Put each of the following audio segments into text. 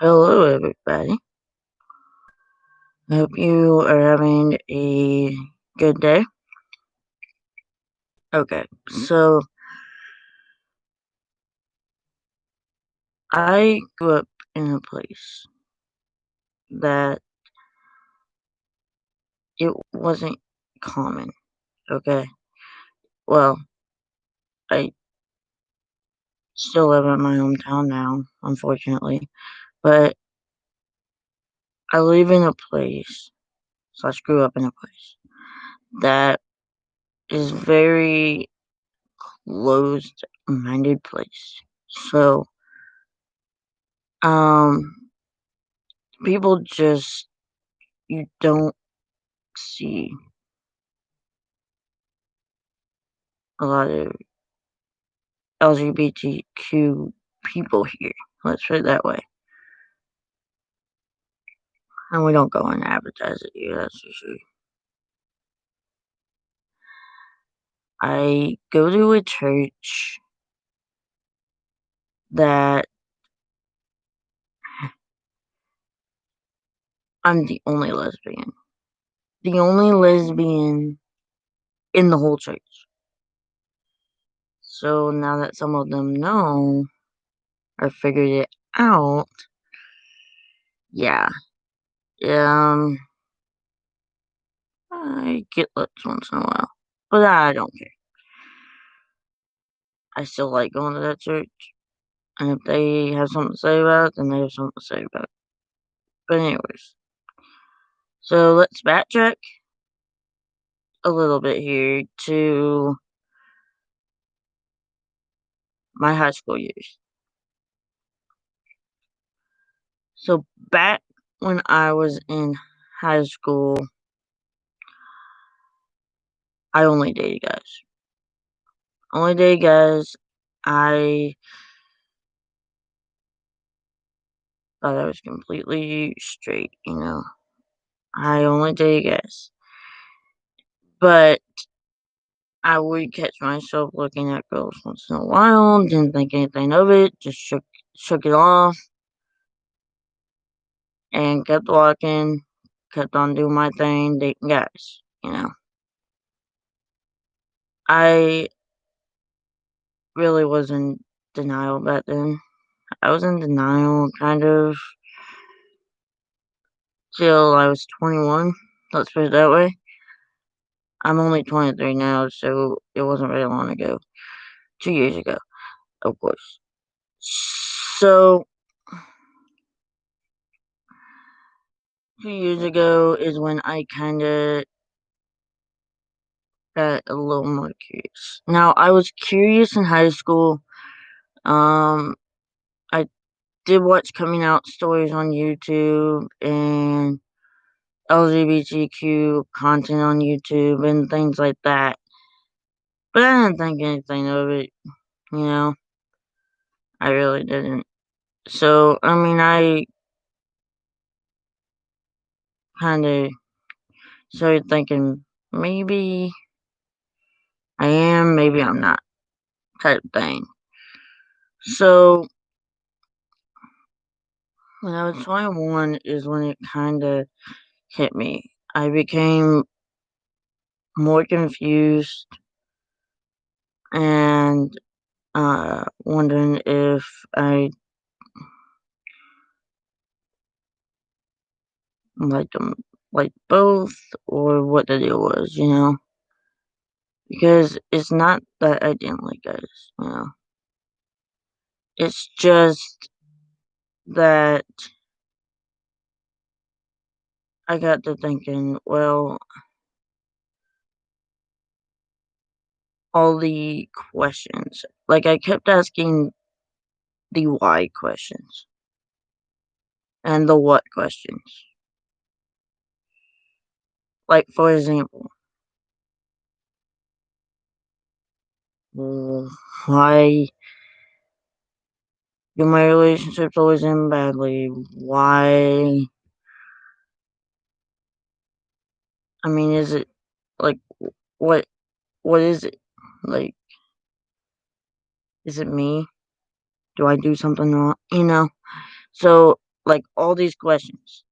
Hello, everybody. I hope you are having a good day. Okay, so I grew up in a place that it wasn't common. Okay, well, I still live in my hometown now, unfortunately, but I live in a place, slash, grew up in a place that is very closed minded place. So, um, people just, you don't see a lot of LGBTQ people here. Let's put it that way. And we don't go and advertise it here, that's for sure. I go to a church that I'm the only lesbian. The only lesbian in the whole church. So now that some of them know or figured it out, yeah. Um I get lips once in a while. But I don't care. I still like going to that church. And if they have something to say about it, then they have something to say about it. But anyways, so let's backtrack a little bit here to my high school years. So back when I was in high school, I only dated guys. Only dated guys. I thought I was completely straight, you know. I only dated guys. But I would catch myself looking at girls once in a while, didn't think anything of it, just shook it off and kept walking, kept on doing my thing, dating guys, you know. I really was in denial back then. I was in denial kind of till I was 21. Let's put it that way. I'm only 23 now, so it wasn't very long ago. 2 years ago, of course. So, 2 years ago is when I kind of got a little more curious. Now, I was curious in high school. I did watch coming out stories on YouTube and LGBTQ content on YouTube and things like that. But I didn't think anything of it, you know. I really didn't. So, I mean, I kind of started thinking maybe I am, maybe I'm not, type thing. So, when I was 21 is when it kind of hit me. I became more confused and wondering if I liked them like both or what the deal was, you know? Because it's not that I didn't like guys, you know? It's just that I got to thinking, well, all the questions. Like, I kept asking the why questions and the what questions. Like, for example, well, why do my relationships always end badly? Why? I mean, is it like what? What is it? Like, is it me? Do I do something wrong? You know? So, like, all these questions.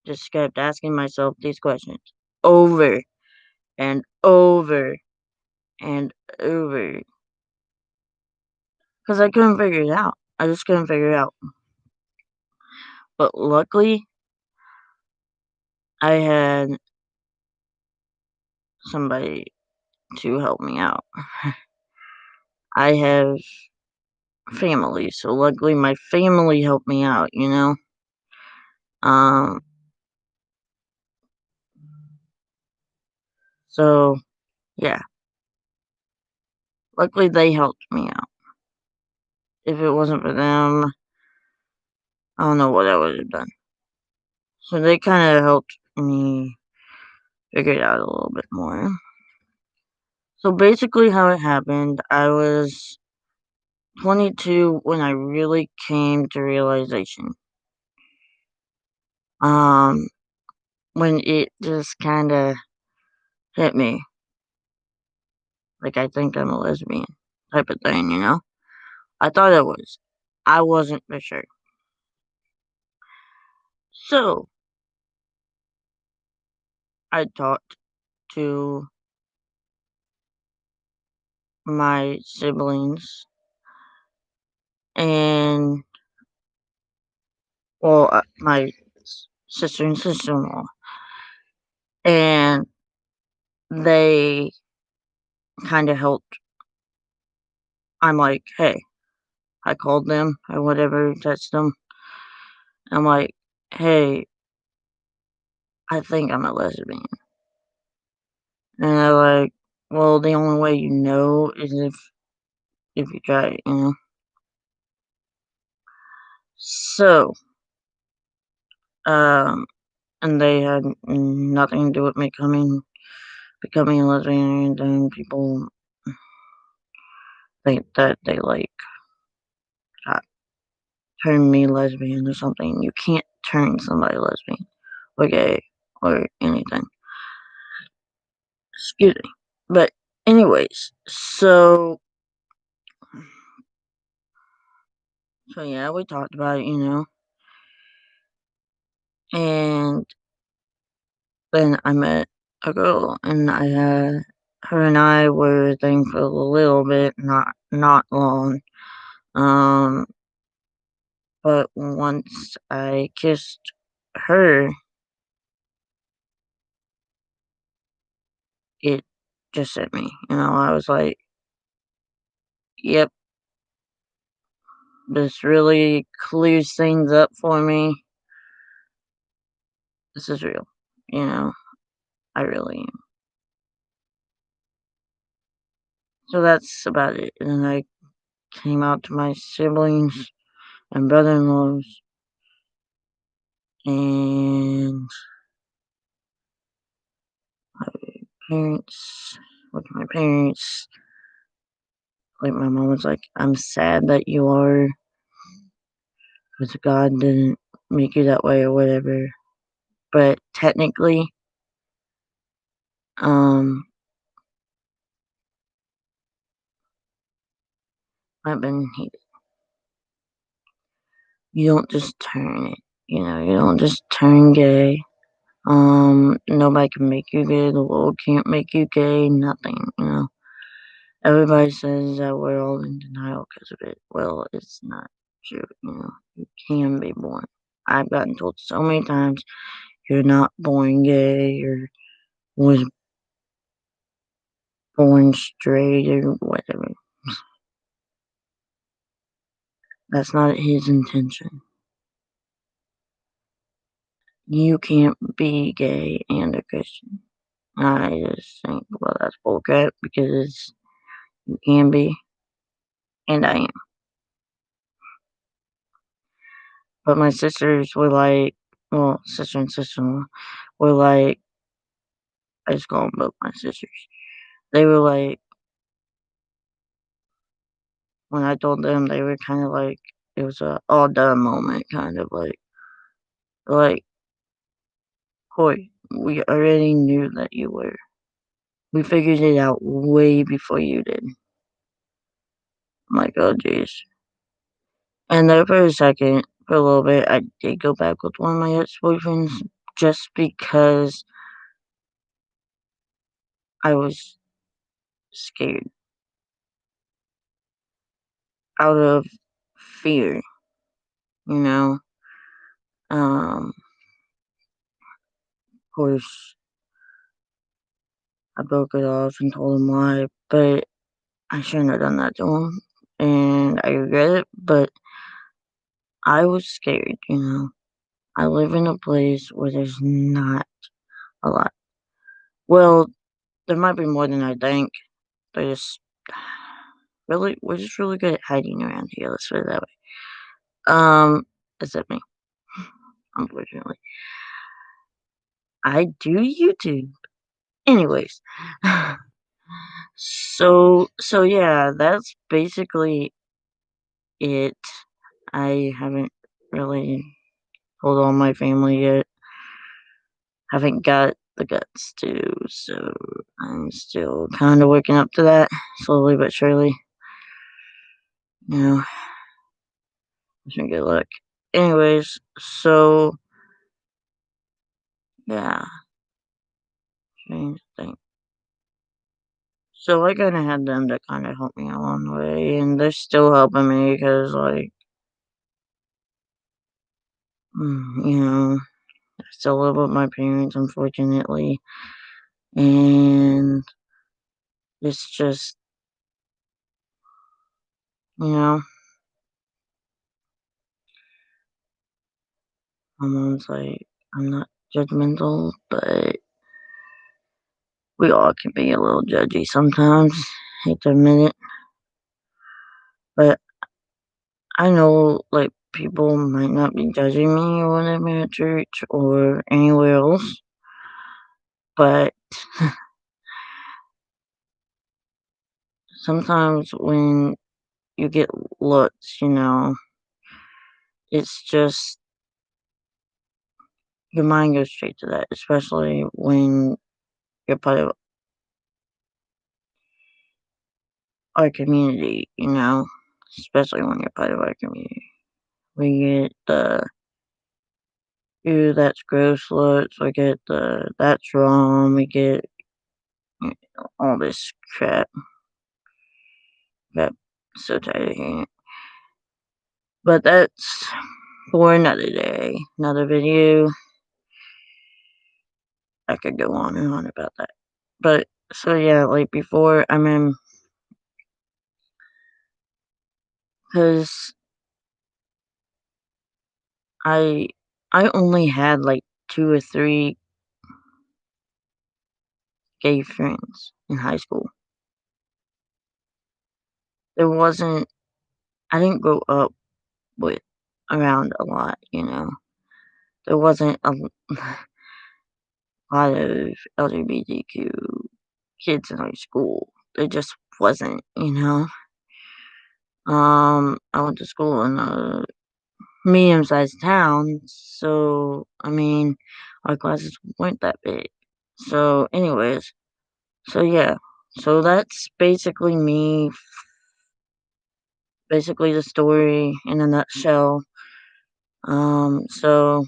Just kept asking myself these questions over and over and over because I couldn't figure it out. I just couldn't figure it out. But luckily, I had somebody to help me out. I have family, so luckily my family helped me out, you know? Um, so yeah, luckily they helped me out. If it wasn't for them, I don't know what I would have done. So they kind of helped me figure it out a little bit more. So basically, how it happened, I was 22 when I really came to realization. Um, when it just kind of hit me, like I think I'm a lesbian type of thing, you know? I thought I was. I wasn't for sure. So I talked to my siblings and, well, my sister and sister-in-law, and they kind of helped. I'm like, hey, I called them or whatever, texted them. I'm like, hey, I think I'm a lesbian. And they're like, well, the only way you know is if you try it, you know? So, um, and they had nothing to do with me becoming a lesbian or anything. People think that they like uh, turn me lesbian or something. You can't turn somebody lesbian or gay or anything. Excuse me. But anyways, so yeah, we talked about it, you know, and then I met a girl, and her and I were a thing for a little bit, not long. Um, but once I kissed her, it just hit me. You know, I was like, "Yep, this really clears things up for me. This is real." You know, I really am. So that's about it. And then I came out to my siblings and brother-in-laws, and parents with my parents. Like, my mom was like, "I'm sad that you are, because God didn't make you that way or whatever." But technically, um, I've been you don't just turn it, you know, you don't just turn gay. Nobody can make you gay, the world can't make you gay, nothing, you know. Everybody says that we're all in denial because of it. Well, it's not true, you know. You can be born. I've gotten told so many times, "You're not born gay," or "was born straight," or whatever. That's not his intention. You can't be gay and a Christian. I just think, well, that's bullcrap because you can be, and I am. But my sisters were like, well, sister and sister-in-law were like, I just call them both my sisters. They were like, when I told them, they were kind of like, it was a all done moment, kind of like, Corey, we already knew that you were. We figured it out way before you did. I'm like, oh, jeez. And there for a second, for a little bit, I did go back with one of my ex-boyfriends just because I was scared out of fear, you know? Of course, I broke it off and told him why, but I shouldn't have done that to him, and I regret it, but I was scared, you know? I live in a place where there's not a lot. Well, there might be more than I think. They're just we're just really good at hiding around here, let's put it that way. Except me, unfortunately. I do YouTube. Anyways, so yeah, that's basically it. I haven't really told all my family yet. Haven't got the guts to, so I'm still kind of working up to that, slowly but surely. You know, wish me good luck. Anyways, so yeah, strange thing. So I kinda had them to kinda help me along the way, and they're still helping me because, like, you know, I still live with my parents, unfortunately, and it's just, you know, my mom's like, I'm not judgmental, but we all can be a little judgy sometimes. Hate to admit it, but I know, like, people might not be judging me or whatever at church or anywhere else, but sometimes when you get looks, you know, it's just your mind goes straight to that, especially when you're part of our community, you know, especially when you're part of our community. We get the, ew, that's gross looks, we get the, that's wrong, we get all this crap. Got so tired of hearing it. But that's for another day, another video. I could go on and on about that. But so yeah, like before, I mean, because I I only had like 2 or 3 gay friends in high school. There wasn't I didn't grow up with around a lot, you know. There wasn't a lot of LGBTQ kids in high school. There just wasn't, you know. I went to school in a medium-sized town, so I mean, our classes weren't that big. So, anyways, so yeah, so that's basically me, basically the story in a nutshell. So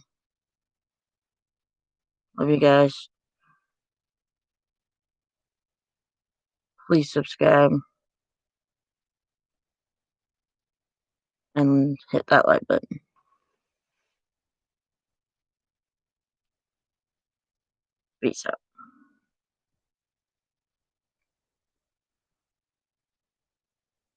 love you guys. Please subscribe and hit that like button. Peace out.